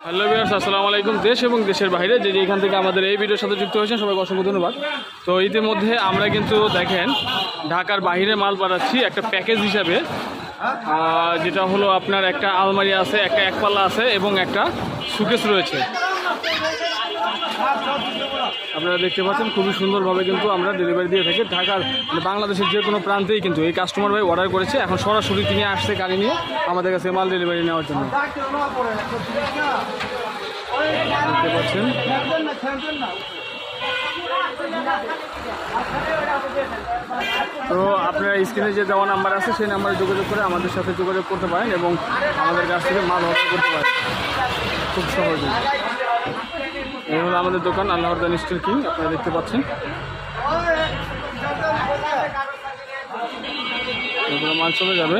Hello viewers, আসসালামু আলাইকুম। দেশ এবং দেশের বাইরে যে যেখান থেকে আমাদের এই ভিডিওর সাথে যুক্ত হয়েছেন সবাইকে অসংখ্য ধন্যবাদ। তো ইতিমধ্যে আমরা কিন্তু দেখেন ঢাকার বাইরে মাল পাঠাচ্ছি একটা প্যাকেজ হিসাবে, যেটা হলো আপনার একটা আলমারি আছে, একটা একপাল্লা আছে এবং একটা সুকেস রয়েছে। আপনারা দেখতে পাচ্ছেন খুবই সুন্দরভাবে কিন্তু আমরা ডেলিভারি দিয়ে থাকি ঢাকার বাংলাদেশের যে কোনো প্রান্তেই। কিন্তু এই কাস্টমার ভাই অর্ডার করেছে, এখন সরাসরি তিনি আসছে গাড়ি নিয়ে আমাদের কাছে মাল ডেলিভারি নেওয়ার জন্য। দেখতে পাচ্ছেন তো আপনারা স্ক্রিনে যে দেওয়া নাম্বার আছে সেই নাম্বারে যোগাযোগ করে আমাদের সাথে যোগাযোগ করতে পারেন এবং আমাদের কাছ থেকে মাল অর্ডার করতে পারেন খুব সহজে। এই হলো আমাদের দোকান আল্লাহরদান স্টিল কিং, আপনারা দেখতে পাচ্ছেন। এগুলো মাল চলে যাবে।